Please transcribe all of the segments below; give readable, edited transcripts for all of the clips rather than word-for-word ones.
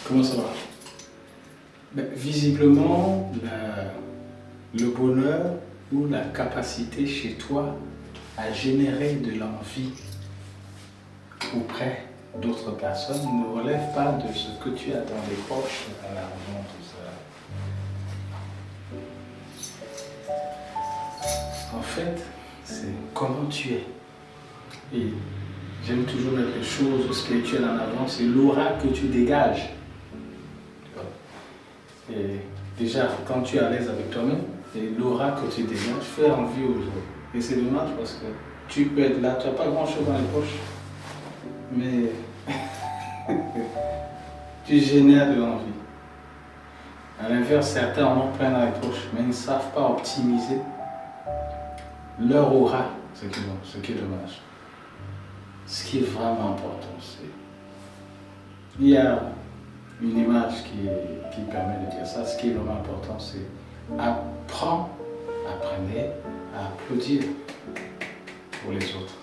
Comment ça va? Visiblement, le bonheur ou la capacité chez toi à générer de l'envie auprès d'autres personnes ne relève pas de ce que tu as dans les poches, à l'argent, tout ça. En fait, c'est comment tu es. Et j'aime toujours mettre les choses spirituelles en avant, c'est l'aura que tu dégages. Et déjà, quand tu es à l'aise avec toi-même, et l'aura que tu dégages fait envie aux autres. Et c'est dommage parce que tu peux être là, tu n'as pas grand-chose dans les poches, mais tu génères de l'envie. À l'inverse, certains en ont plein dans les poches, mais ils ne savent pas optimiser leur aura, ce qui est dommage. Ce qui est vraiment important, c'est... Il y a une image qui permet de dire ça. Ce qui est vraiment important, c'est apprenez à applaudir pour les autres.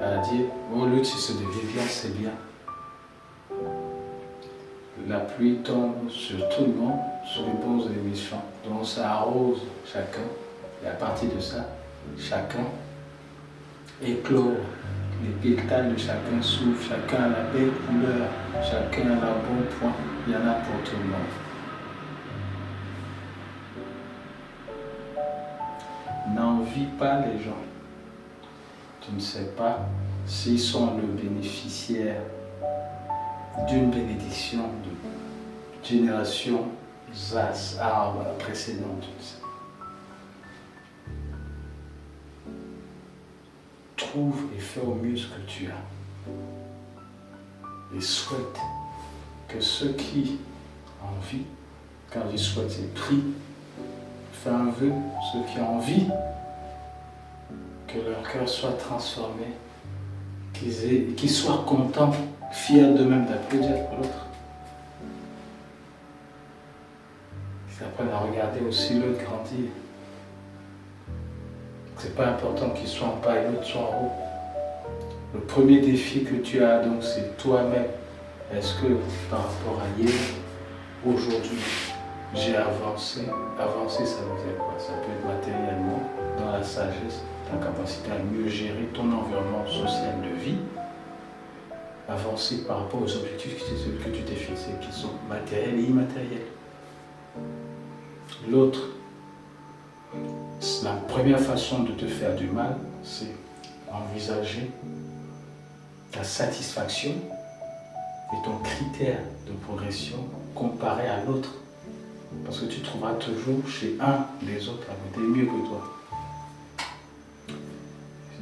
À dire, au lieu de se devient bien, c'est bien. La pluie tombe sur tout le monde, sur les bons et les méchants. Donc ça arrose chacun. Et à partir de ça, chacun éclore. Les pétales de chacun s'ouvrent, chacun a la belle couleur, chacun a le bon point. Il y en a pour tout le monde. N'envie pas les gens. Tu ne sais pas s'ils sont le bénéficiaire d'une bénédiction de génération précédente. Trouve et fais au mieux ce que tu as. Et souhaite que ceux qui ont envie, quand je souhaite, c'est prie, fais un vœu, ceux qui ont envie, que leur cœur soit transformé, qu'ils soient contents, fiers d'eux-mêmes d'applaudir pour l'autre. Qu'ils apprennent à regarder aussi l'autre grandir. C'est pas important qu'ils soient en bas et l'autre soit en haut. Le premier défi que tu as donc, c'est toi-même. Est-ce que par rapport à hier, aujourd'hui, j'ai avancé? Avancer, ça veut dire quoi? Ça peut être matériellement, dans la sagesse, ta capacité à mieux gérer ton environnement social de vie. Avancer par rapport aux objectifs que tu t'es fixés, qui sont matériels et immatériels. L'autre, la première façon de te faire du mal, c'est envisager ta satisfaction et ton critère de progression comparé à l'autre. Parce que tu trouveras toujours chez un des autres à côté mieux que toi.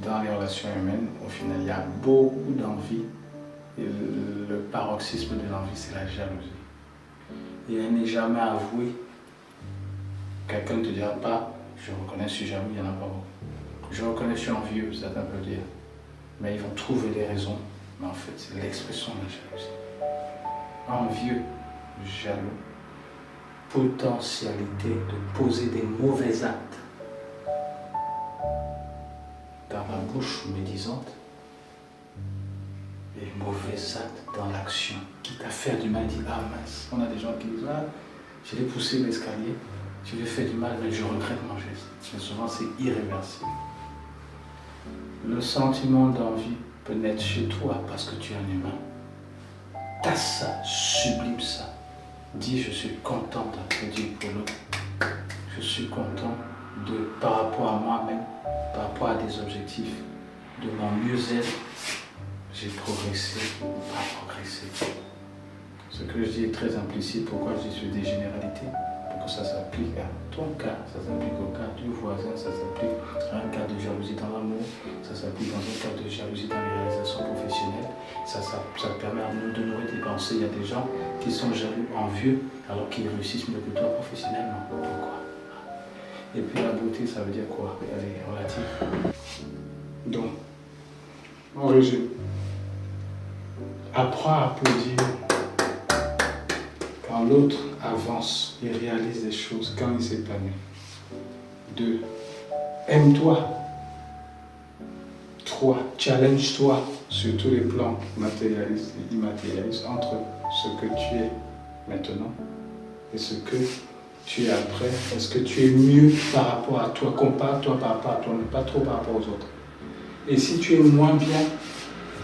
Dans les relations humaines, au final, il y a beaucoup d'envie. Et le paroxysme de l'envie, c'est la jalousie. Et elle n'est jamais avouée. Quelqu'un ne te dira pas, je reconnais, je suis jaloux, il n'y en a pas beaucoup. Je reconnais, je suis envieux, certains peuvent dire. Mais ils vont trouver des raisons. Mais en fait, c'est l'expression de la jalousie. Envieux, jaloux, potentialité de poser des mauvais actes dans la bouche médisante et mauvais actes dans l'action, quitte à faire du mal, dit ah mince. On a des gens qui disent ah, je l'ai poussé l'escalier, je lui ai fait du mal, mais je regrette mon geste. Mais souvent c'est irréversible. Le sentiment d'envie peut naître chez toi parce que tu es un humain. T'as ça, sublime ça. Dis je suis content d'applaudir pour l'autre. Je suis content par rapport à moi-même, par rapport à des objectifs, de mon mieux-être. J'ai progressé ou pas progressé. Ce que je dis est très implicite. Pourquoi je dis sur des généralités? Pour que ça s'applique à ton cas, ça s'applique au cas du voisin, ça s'applique à un cas de jalousie dans l'amour, ça s'applique dans un cas de jalousie dans les réalisations professionnelles. Ça permet à nous de nourrir des pensées. Il y a des gens qui sont jaloux, envieux, alors qu'ils réussissent mieux que toi professionnellement. Pourquoi? Et puis la beauté, ça veut dire quoi? Elle est relative. Donc, en résumé, apprends à applaudir quand l'autre avance et réalise des choses, quand il s'épanouit. 2. Aime-toi. 3. Challenge-toi sur tous les plans matérialistes et immatérialistes entre ce que tu es maintenant et ce que tu es après. Est-ce que tu es mieux par rapport à toi? Compare-toi par rapport à toi, mais pas trop par rapport aux autres. Et si tu es moins bien,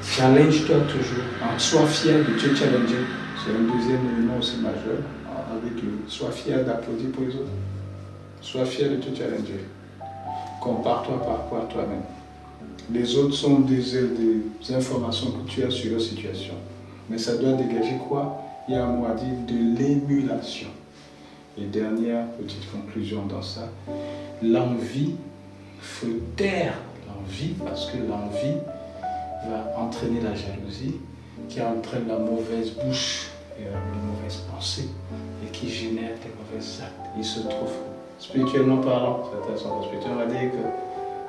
challenge-toi toujours. Sois fier de te challenger. C'est un deuxième élément aussi majeur avec lui. Sois fier d'applaudir pour les autres. Sois fier de te challenger. Compare-toi par rapport à toi-même. Les autres sont des informations que tu as sur leur situation. Mais ça doit dégager quoi? Il y a un mot à dire de l'émulation. Et dernière petite conclusion dans ça, l'envie, il faut taire l'envie parce que l'envie va entraîner la jalousie, qui entraîne la mauvaise bouche et les mauvaises pensées et qui génère des mauvais actes. Il se trouve, spirituellement parlant, certains sont spirituels, on va dire que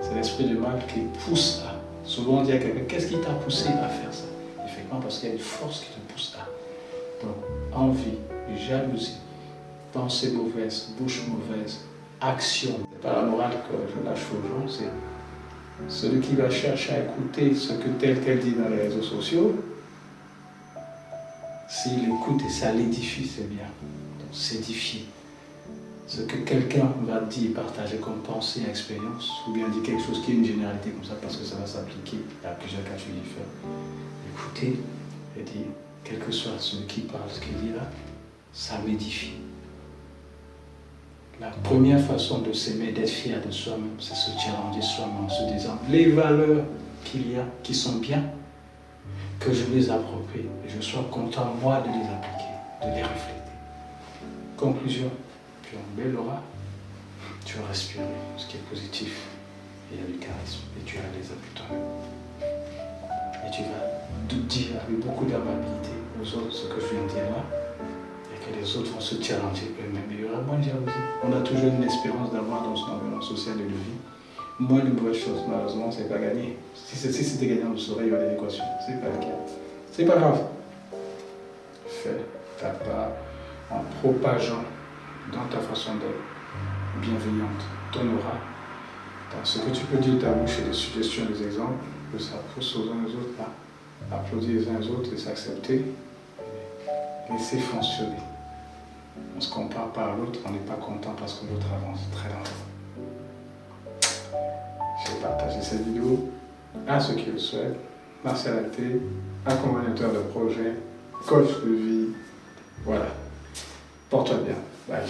c'est l'esprit du mal qui pousse à. Souvent on dit à quelqu'un, qu'est-ce qui t'a poussé à faire ça? Effectivement, parce qu'il y a une force qui te pousse à. Donc, envie, jalousie, pensée mauvaise, bouche mauvaise, action. C'est pas la morale que je lâche aux gens, c'est celui qui va chercher à écouter ce que tel dit dans les réseaux sociaux. S'il écoute et ça l'édifie, c'est bien. Donc, s'édifier. Ce que quelqu'un va dire, partager comme pensée, expérience, ou bien dire quelque chose qui est une généralité comme ça, parce que ça va s'appliquer à plusieurs cas différents. Écoutez et dire, quel que soit celui qui parle, ce qu'il dit là, ça m'édifie. La première façon de s'aimer, d'être fier de soi-même, c'est se challenger soi-même en se disant les valeurs qu'il y a, qui sont bien, que je les approprie et je sois content, moi, de les appliquer, de les refléter. Conclusion, tu as une belle aura, tu vas respirer, ce qui est positif, il y a du charisme et tu réalises plus toi-même. Et tu vas dire avec beaucoup d'amabilité aux autres ce que je viens de dire là, et que les autres vont se challenger eux-mêmes. Il y aura moins de jalousie. On a toujours une espérance d'avoir dans son environnement social et de vie moins de mauvaises choses. Malheureusement, c'est pas gagné. Si c'était gagnant, on saurait, il y aurait des équations. C'est pas le cas. C'est pas grave. Fais ta part en propageant dans ta façon d'être bienveillante ton aura. Dans ce que tu peux dire, ta bouche et des suggestions, des exemples, que ça pousse aux uns aux autres à applaudir les uns aux autres et s'accepter, et laisser fonctionner. On se compare pas à l'autre, on n'est pas content parce que l'autre avance très lentement. J'ai partagé cette vidéo à ceux qui le souhaitent. Martial Acté, accompagnateur de projet, coach de vie. Voilà. Porte-toi bien. Bye.